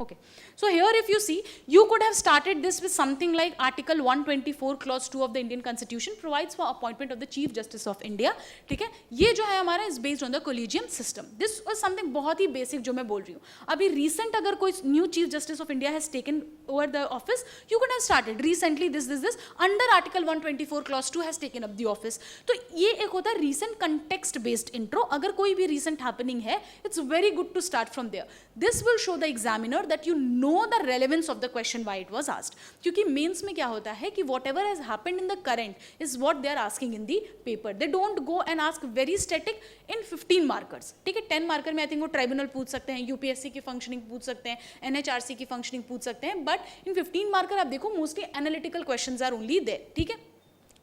Okay, so here if you see, you could have started this with something like Article 124 Clause 2 of the Indian Constitution provides for appointment of the Chief Justice of India. ठीक है, ये जो है हमारा is based on the collegium system. This was something बहुत ही basic जो मैं बोल रही हूँ. अभी recent अगर कोई new Chief Justice of India has taken over the office, you could have started recently this under Article 124 Clause 2 has taken up the office. तो ये एक होता है recent context based intro. अगर कोई भी recent happening है, it's very good to start from there. This will show the examiner that you know the relevance of the question why it was asked. क्योंकि मेंस में क्या होता है कि whatever has happened in the current is what they are asking in the paper. They don't go and ask very static in 15 markers. ठीक है, 10 marker में I think वो ट्राइब्यूनल पूछ सकते हैं, यूपीएससी की फंक्शनिंग पूछ सकते हैं, एनएचआरसी की फंक्शनिंग पूछ सकते हैं, बट इन 15 मार्कर आप देखो mostly analytical questions are only there. ठीक है,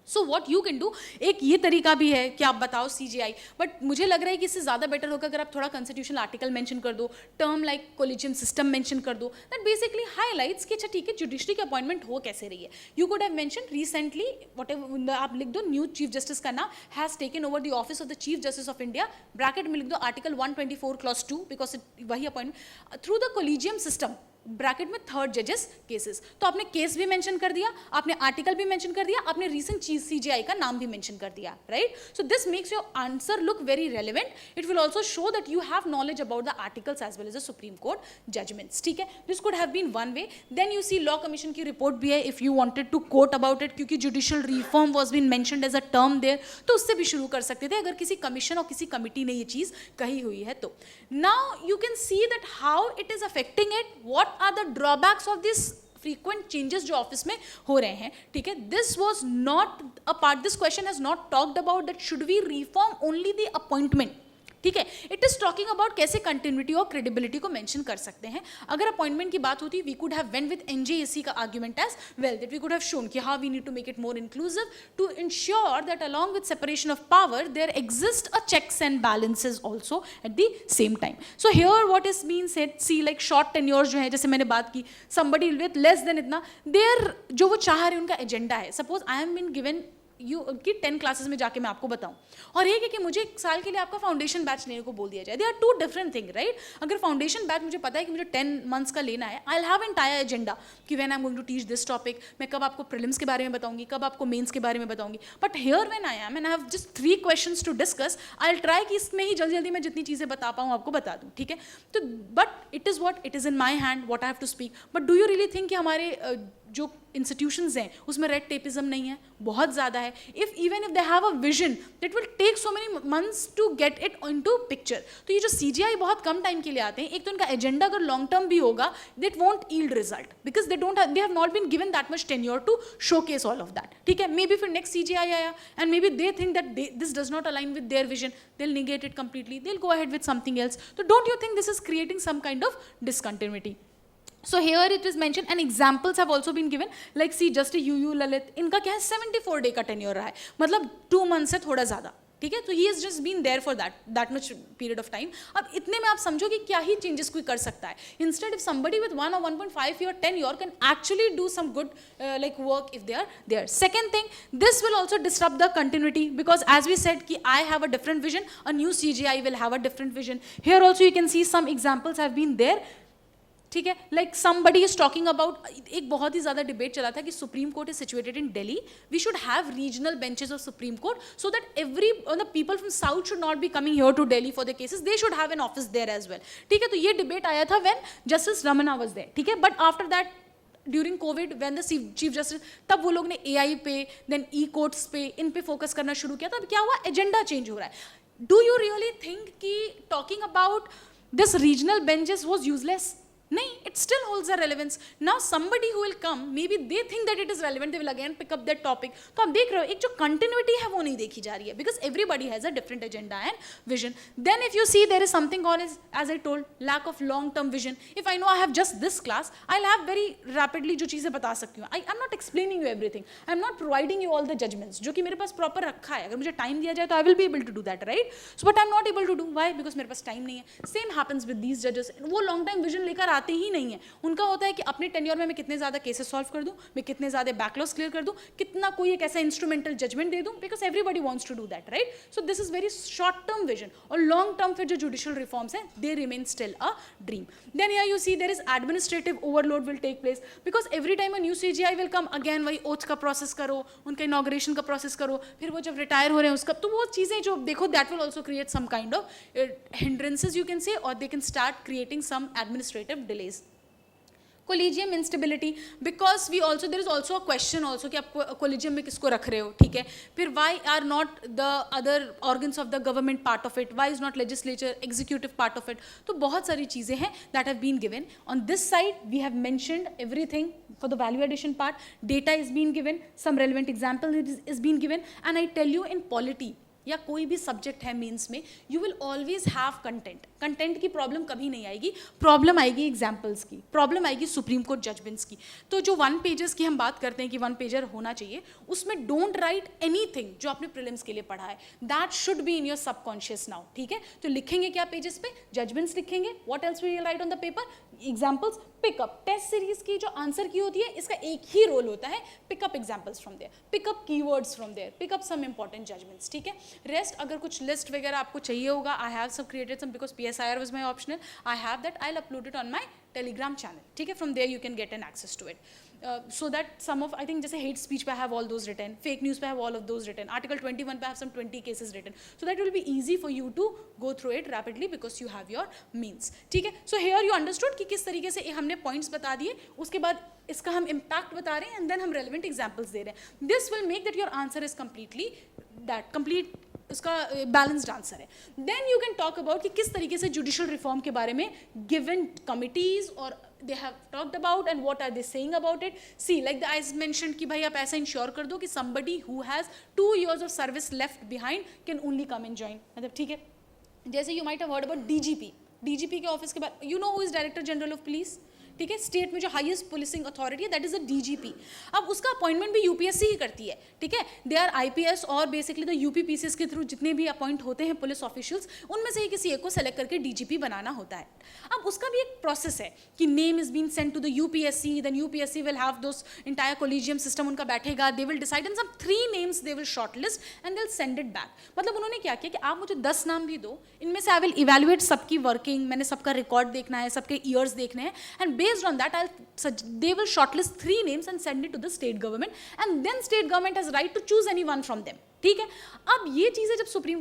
so what you can do, एक ये तरीका भी है कि आप बताओ CGI, बट मुझे लग रहा है कि इससे ज़्यादा बेटर होगा अगर आप थोड़ा कॉन्स्टिट्यूशनल आर्टिकल मेंशन कर दो, term like collegium system mention कर दो, दैट बेसिकली हाईलाइट्स कि अच्छा ठीक है जुडिशरी की अपॉइंटमेंट हो कैसे रही है. You could have mention recently what ever आप लिख दो न्यू चीफ जस्टिस का नाम has taken over the office of the chief justice of India, bracket में लिख दो आर्टिकल 124 Clause 2 बिकॉज वही appointment through the collegium system, bracket में थर्ड जजेस केसेस. तो आपने केस भी मेंशन कर दिया, आपने आर्टिकल भी मेंशन कर दिया, आपने रीसेंट CGI का नाम भी मेंशन कर दिया, right. So this makes your answer look very relevant. It will also show that you have knowledge about the articles as well as the supreme court judgments. ठीक है, this could have been one way. Then you see law commission की report भी है if you wanted to quote about it, क्योंकि judicial reform was been mentioned as a term there, तो उससे भी शुरू कर सकते थे अगर किसी कमीशन और किसी कमिटी ने ये चीज कही हुई है तो. Now you can see that how it is affecting it, what are the drawbacks of this frequent changes जो ऑफिस में हो रहे हैं. ठीक है, this was not a part, this question has not talked about that should we reform only the appointment. ठीक है, it is talking about कैसे कंटिन्यूटी और क्रेडिबिलिटी को मेंशन कर सकते हैं. अगर अपॉइंटमेंट की बात होती, we could have went with NJAC का argument as well, that we could have shown कि how we need to make it more inclusive to ensure that along with separation of power there exist a checks and balances also at the same time. So here what is mean said, see like short tenure जो है, जैसे मैंने बात की, somebody with less than इतना, there जो वो चाह रहे हैं उनका एजेंडा है. Suppose I am been given you कि 10 क्लासेस में जाके मैं आपको बताऊं, और एक है कि मुझे 1 साल के लिए आपका फाउंडेशन बैच लेने को बोल दिया जाए. They are two different thing, right. अगर फाउंडेशन बैच मुझे पता है कि मुझे 10 मंथ्स का लेना है, I will have entire agenda कि when I am going to teach this topic, मैं कब आपको प्रीलिम्स के बारे में बताऊंगी, कब आपको मेंस के बारे में बताऊंगी. But here when I am and I have just 3 questions to discuss, I will try कि इसमें ही जल्दी जल्दी मैं जितनी चीज़ें बता पाऊँ आपको बता दूँ. ठीक है, तो but it is what it is in my hand what I have to speak. But do you really think कि हमारे जो इंस्टीट्यूशंस हैं उसमें रेड टेपिज्म नहीं है? बहुत ज़्यादा है. If even if they have a vision that will take so many months to get it into picture. तो ये जो CGI बहुत कम टाइम के लिए आते हैं, एक तो इनका एजेंडा अगर लॉन्ग टर्म भी होगा, that won't yield result because they have not been given that much tenure to showcase all of that. ठीक है, मे बी फिर नेक्स्ट CGI आया and may be they think that this does not align with their vision, they will negate it completely, they will go ahead with something else. तो don't you think this is creating some kind of discontinuity? So here it is mentioned and examples have also been given like see just UU Lalit, इनका क्या है 74 day का tenure रहा है, मतलब 2 month से थोड़ा ज़्यादा. ठीक है, तो he is just been there for that much period of time. अब इतने में आप समझो कि क्या ही चेंजेस कोई कर सकता है. Instead if somebody with 1 or 1.5 year tenure can actually do some good like work if they are there. Second thing, this will also disrupt the continuity because as we said कि I have a different vision, a new CGI will have a different vision. Here also you can see some examples have been there. ठीक है, like somebody is talking about, एक बहुत ही ज़्यादा debate चला था कि supreme court is situated in Delhi, we should have regional benches of supreme court so that every the people from south should not be coming here to Delhi for the cases, they should have an office there as well. ठीक है, तो ये debate आया था when justice Ramana was there. ठीक है, but after that during Covid when the chief justice, तब वो लोग ने AI पे देन कोर्ट्स पे इन पे फोकस करना शुरू किया. तब क्या हुआ, एजेंडा चेंज हो रहा है. डू यू रियली थिंक कि talking about this regional benches was useless? नहीं, it still holds a relevance. Now somebody who will come, maybe they think that it is relevant, they will again pick up that topic. तो आप देख रहे हो एक जो continuity है वो नहीं देखी जा रही है because everybody has a different agenda and vision. Then if you see there is something called as I told, lack of long term vision. If I know I have just this class, I'll have very rapidly जो चीज़ें बता सकती हूँ. I'm not explaining you everything. I'm not providing you all the judgments जो कि मेरे पास proper रखा है. अगर मुझे time दिया जाए तो I will be able to do that, right? So but I'm not able to do. Why? Because मेरे पास time नहीं है. Same happens with these judges. वो long time vision लेकर आते ही नहीं है। उनका होता है कि अपने टेन्योर में मैं कितने ज़्यादा केसेस सॉल्व कर दूं, मैं कितने ज़्यादा बैकलॉग्स क्लियर कर दूं, कितना कोई एक ऐसा इंस्ट्रूमेंटल जजमेंट दे दूं, because everybody wants to do that, right? So this is very short term vision. और लॉन्ग टर्म फिर जो जुडिशियल रिफॉर्म्स हैं, they remain still a dream. Then here you see there is administrative overload will take place, because every time a new CJI will come, again वही oath का process करो, उनका inauguration का process करो, फिर वो जब रिटायर हो रहे हैं उसका, तो वो चीज़ें जो देखो that will also create some kind of hindrances you can say, or they can start creating some administrative delays. Collegium instability, because we also there is also a question also कि आप collegium में किसको रख रहे हो, ठीक है? फिर why are not the other organs of the government part of it, why is not legislature, executive part of it? तो बहुत सारी चीज़ें हैं that have been given. On this side we have mentioned everything for the value addition part. Data is being given, some relevant example is being given, and I tell you in polity या कोई भी subject है means में, you will always have content. Content की problem कभी नहीं आएगी, problem आएगी एग्जाम्पल्स की, प्रॉब्लम आएगी सुप्रीम कोर्ट जजमेंट्स की। तो जो 1 पेजेस की हम बात करते हैं कि 1 पेजर होना चाहिए, उसमें डोंट राइट एनीथिंग जो आपने प्रीलिम्स के लिए पढ़ा है, that should be in your subconscious now, ठीक है? तो लिखेंगे क्या पेजेस पे? जजमेंट्स लिखेंगे, what else will write on the paper? Examples, pick up. Test series की जो आंसर की होती है, इसका एक ही रोल होता है, pick up examples from there, pick up keywords from there, pick up some important judgments, ठीक है? रेस्ट अगर कुछ लिस्ट वगैरह आपको चाहिए होगा, आई हैव सब created some, because PSIR was my optional, I have that, I will upload it on my Telegram channel, ठीक है? From there you can get an access to it. So that some of, I think जैसे hate speech पे I have all those written, fake news पे I have all of those written, Article 21 पे I have some 20 cases written, so that will be easy for you to go through it rapidly because you have your means, ठीक है? So here you understood कि किस तरीके से हमने points बता दिए, उसके बाद इसका हम impact बता रहे हैं, and then हम relevant examples दे रहे हैं. This will make that your answer is completely that complete, उसका बैलेंस्ड आंसर है. Then you can talk about कि किस तरीके से जुडिशियल रिफॉर्म के बारे में गिवन कमिटीज और they have talked about and what are they saying about it. See like the I mentioned कि भाई आप ऐसा इंश्योर कर दो कि somebody who has 2 years of service left behind can only come and join. मतलब ठीक है, जैसे you might have heard about DGP के ऑफिस के बारे, you know who is director general of police, ठीक है? स्टेट में जो हाईएस्ट पुलिसिंग अथॉरिटी है दैट इज अ डीजीपी. अब उसका अपॉइंटमेंट भी यूपीएससी ही करती है, ठीक है? दे आर आईपीएस और बेसिकली द यूपीपीसीएस के थ्रू जितने भी अपॉइंट होते हैं पुलिस ऑफिशियल्स, उनमें से ही किसी एक को सेलेक्ट करके डीजीपी बनाना होता है. अब उसका भी एक प्रोसेस है कि name is been sent to the UPSC, then UPSC will have those entire collegium system उनका बैठेगा, they will decide and some 3 names they will shortlist and they will send it back. मतलब उन्होंने क्या किया कि आप मुझे 10 नाम भी दो, इनमें से आई विल इवेल्युएट सबकी वर्किंग, मैंने सबका रिकॉर्ड देखना है, सबके ईयर्स देखने हैं, and based on that they will shortlist 3 names and send it to the state government, and then state government has right to choose anyone from them. ठीक है? अब ये चीजें जब सुप्रीम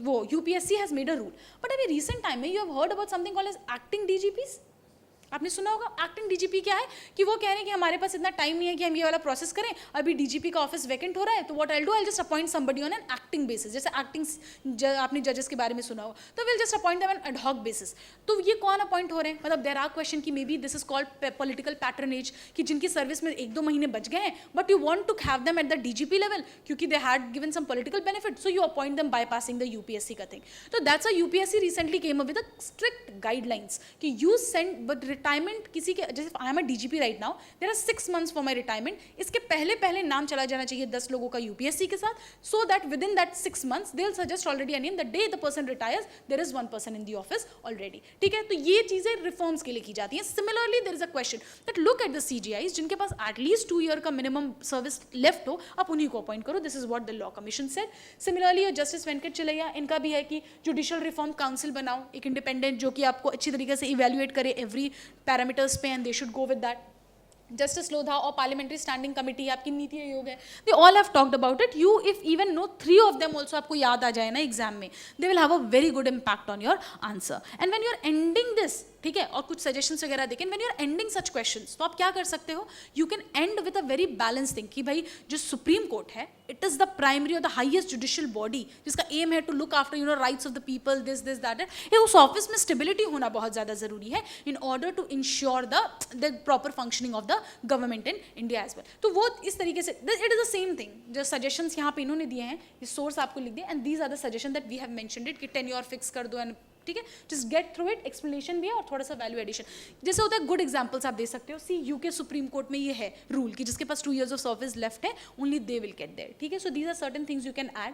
वो UPSC has made a rule, but अभी recent time में you have heard about something called as acting DGPs. आपने सुना होगा. एक्टिंग डीजीपी क्या है कि वो कह रहे हैं कि हमारे पास इतना टाइम नहीं है कि हम ये वाला प्रोसेस करें, अभी डीजीपी का ऑफिस वैकेंट हो रहा है, तो what I will do, I will just appoint somebody on an acting basis. जैसे एक्टिंग आपने जजेस के बारे में सुना हो, तो will just appoint them on ad hoc basis. तो ये कौन अपॉइंट हो रहे हैं? मतलब देयर आर क्वेश्चन कि may be this is called political patronage, कि जिनकी सर्विस में 1-2 महीने बच गए हैं, but you want to have them at the DGP level क्योंकि they had given some political benefit, so you appoint them bypassing the UPSC का thing. तो that's a UPSC recently came up with a strict guidelines कि you send but retirement किसी के, जैसे I am a DGP right now, there are 6 months for my retirement. इसके पहले नाम चला जाना चाहिए 10 लोगों का यूपीएससी के साथ, so that within that 6 months they will suggest already a name. The day the person retires there is 1 person in the office already. ठीक है? तो ये चीजें रिफॉर्म्स के लिए की जाती हैं. Similarly there is a question that look at the CGIs जिनके पास एटलीस्ट 2 year का मिनिमम सर्विस लेफ्ट हो, आप उन्हीं को अपॉइंट करो. This is what the law commission said. Similarly justice Venkatachaliah, इनका भी है कि जुडिशियल रिफॉर्म काउंसिल बनाओ, एक इंडिपेंडेंट जो कि आपको अच्छी तरीके से इवेल्युएट करे एवरी पैरामीटर्स पे, and they should go with that. Justice Lodha और पार्लियामेंट्री स्टैंडिंग कमिटी आपकी नीति आयोग है, they all have talked about it. You if even know 3 of them also आपको याद आ जाए ना एग्जाम में, they will have a very good impact on your answer. And when you are ending this, ठीक है, और कुछ सजेशंस वगैरह देखें, when you are ending such questions, तो आप क्या कर सकते हो, you can end with a very balance thing कि भाई जो सुप्रीम कोर्ट है, इट इज द प्राइमरी और द हाईएस्ट जुडिशियल बॉडी जिसका एम है to look after you know rights of the people, this that. उस ऑफिस में स्टेबिलिटी होना बहुत ज्यादा जरूरी है in order to ensure the proper functioning of the government in India as well. तो वो इस तरीके से it is the same thing. जो सजेशंस यहाँ पे इन्होंने दिए हैं, ये सोर्स आपको लिख दिया, and these are the suggestion that we have mentioned it कि टेन्योर फिक्स कर दो, एंड ठीक है, just get through it. Explanation भी है और थोड़ा सा वैल्यू एडिशन जैसे होता है. गुड एग्जांपल्स आप दे सकते हो. सी यूके सुप्रीम कोर्ट में ये है रूल कि जिसके पास 2 years ऑफ सर्विस लेफ्ट है, only they will get there. ठीक है? So these are certain things you can add.